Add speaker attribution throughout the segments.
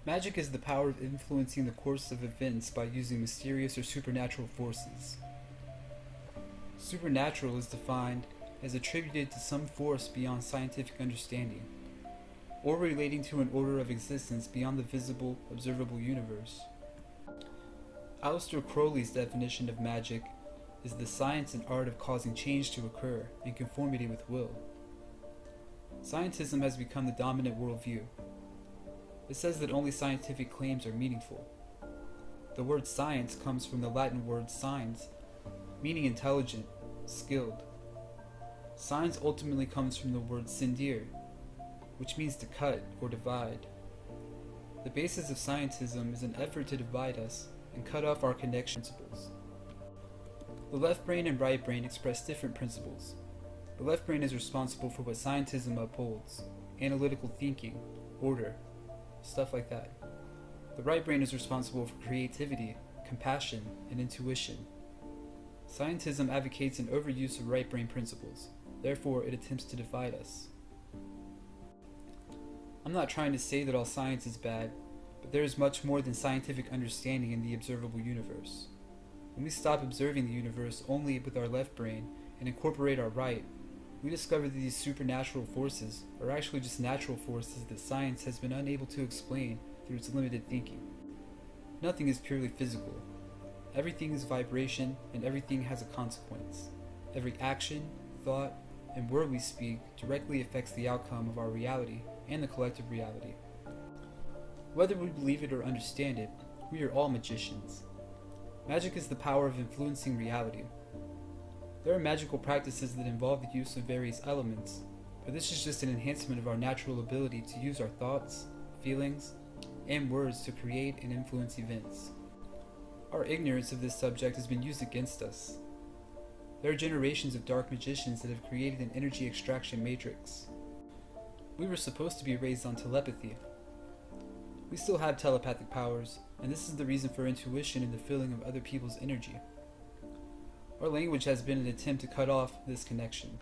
Speaker 1: Magic is the power of influencing the course of events by using mysterious or supernatural forces. Supernatural is defined as attributed to some force beyond scientific understanding, or relating to an order of existence beyond the visible, observable universe. Aleister Crowley's definition of magic is the science and art of causing change to occur in conformity with will. Scientism has become the dominant worldview. It says that only scientific claims are meaningful. The word science comes from the Latin word sciens, meaning intelligent, skilled. Science ultimately comes from the word scindere, which means to cut or divide. The basis of scientism is an effort to divide us and cut off our connection principles. The left brain and right brain express different principles. The left brain is responsible for what scientism upholds: analytical thinking, order, stuff like that. The right brain is responsible for creativity, compassion, and intuition. Scientism advocates an overuse of right brain principles, therefore it attempts to divide us. I'm not trying to say that all science is bad, but there is much more than scientific understanding in the observable universe. When we stop observing the universe only with our left brain and incorporate our right, we discover that these supernatural forces are actually just natural forces that science has been unable to explain through its limited thinking. Nothing is purely physical. Everything is vibration, and everything has a consequence. Every action, thought, and word we speak directly affects the outcome of our reality and the collective reality. Whether we believe it or understand it, we are all magicians. Magic is the power of influencing reality. There are magical practices that involve the use of various elements, but this is just an enhancement of our natural ability to use our thoughts, feelings, and words to create and influence events. Our ignorance of this subject has been used against us. There are generations of dark magicians that have created an energy extraction matrix. We were supposed to be raised on telepathy. We still have telepathic powers, and this is the reason for intuition and the feeling of other people's energy. Our language has been an attempt to cut off this connection.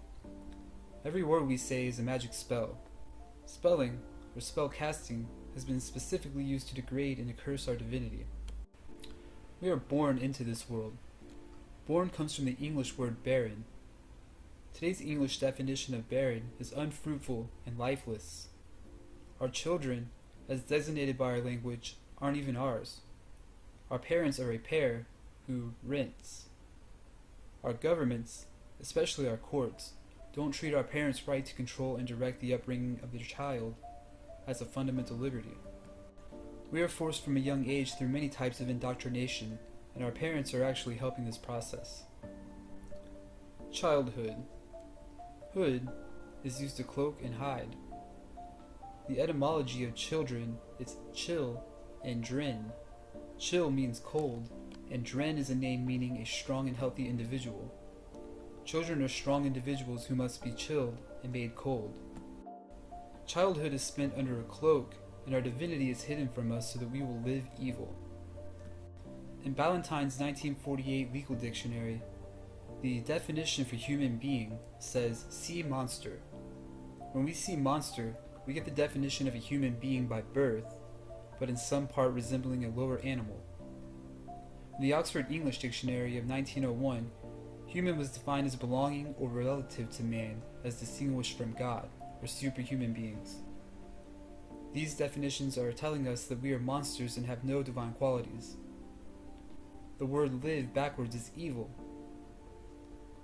Speaker 1: Every word we say is a magic spell. Spelling, or spell casting, has been specifically used to degrade and to curse our divinity. We are born into this world. Born comes from the English word barren. Today's English definition of barren is unfruitful and lifeless. Our children, as designated by our language, aren't even ours. Our parents are a pair who rents. Our governments, especially our courts, don't treat our parents' right to control and direct the upbringing of their child as a fundamental liberty. We are forced from a young age through many types of indoctrination, and our parents are actually helping this process. Childhood. Hood is used to cloak and hide. The etymology of children is chill and dren. Chill means cold, and dren is a name meaning a strong and healthy individual. Children are strong individuals who must be chilled and made cold. Childhood is spent under a cloak, and our divinity is hidden from us so that we will live evil. In Ballantyne's 1948 legal dictionary, the definition for human being says sea monster. When we see monster, we get the definition of a human being by birth, but in some part resembling a lower animal. In the Oxford English Dictionary of 1901, human was defined as belonging or relative to man as distinguished from God, or superhuman beings. These definitions are telling us that we are monsters and have no divine qualities. The word live backwards is evil.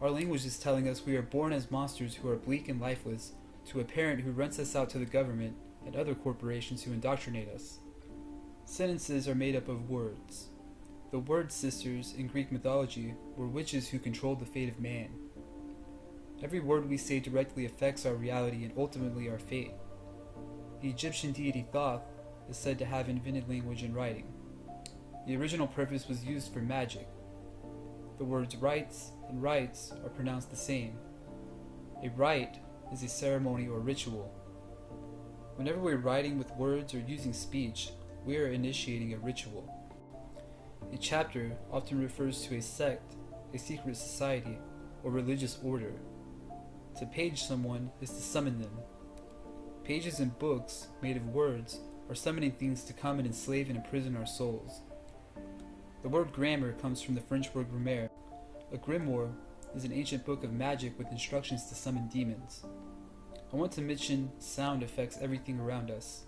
Speaker 1: Our language is telling us we are born as monsters who are bleak and lifeless to a parent who rents us out to the government and other corporations who indoctrinate us. Sentences are made up of words. The word sisters in Greek mythology were witches who controlled the fate of man. Every word we say directly affects our reality and ultimately our fate. The Egyptian deity Thoth is said to have invented language and writing. The original purpose was used for magic. The words rites and rites are pronounced the same. A rite is a ceremony or ritual. Whenever we're writing with words or using speech, we are initiating a ritual. A chapter often refers to a sect, a secret society, or religious order. To page someone is to summon them. Pages in books made of words or summoning things to come and enslave and imprison our souls. The word grammar comes from the French word grammaire. A grimoire is an ancient book of magic with instructions to summon demons. I want to mention sound affects everything around us.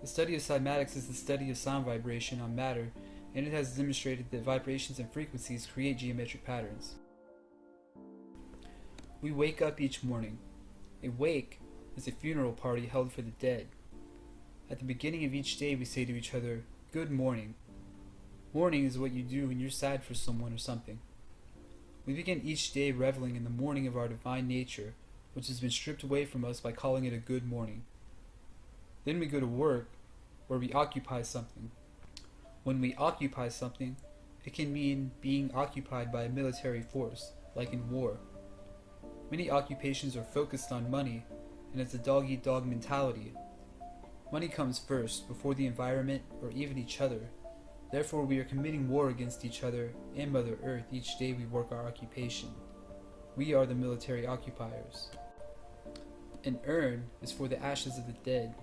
Speaker 1: The study of cymatics is the study of sound vibration on matter, and it has demonstrated that vibrations and frequencies create geometric patterns. We wake up each morning. A wake is a funeral party held for the dead. At the beginning of each day we say to each other, "Good morning." Mourning is what you do when you're sad for someone or something. We begin each day reveling in the morning of our divine nature, which has been stripped away from us by calling it a good morning. Then we go to work, where we occupy something. When we occupy something, it can mean being occupied by a military force, like in war. Many occupations are focused on money, and it's a dog-eat-dog mentality. Money comes first, before the environment or even each other. Therefore, we are committing war against each other and Mother Earth each day we work our occupation. We are the military occupiers. An urn is for the ashes of the dead.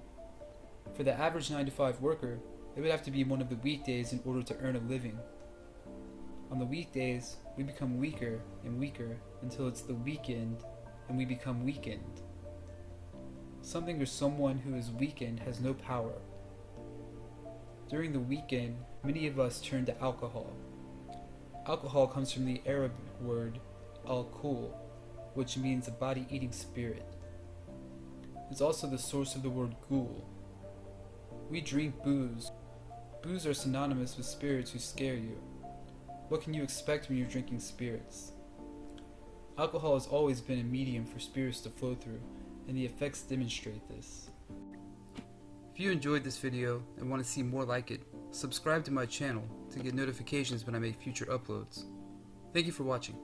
Speaker 1: For the average 9-to-5 worker, it would have to be one of the weekdays in order to earn a living. On the weekdays, we become weaker and weaker until it's the weekend and we become weakened. Something or someone who is weakened has no power. During the weekend, many of us turn to alcohol. Alcohol comes from the Arabic word al-kul, which means a body-eating spirit. It's also the source of the word ghoul. We drink booze. Booze are synonymous with spirits who scare you. What can you expect when you're drinking spirits? Alcohol has always been a medium for spirits to flow through, and the effects demonstrate this. If you enjoyed this video and want to see more like it, subscribe to my channel to get notifications when I make future uploads. Thank you for watching.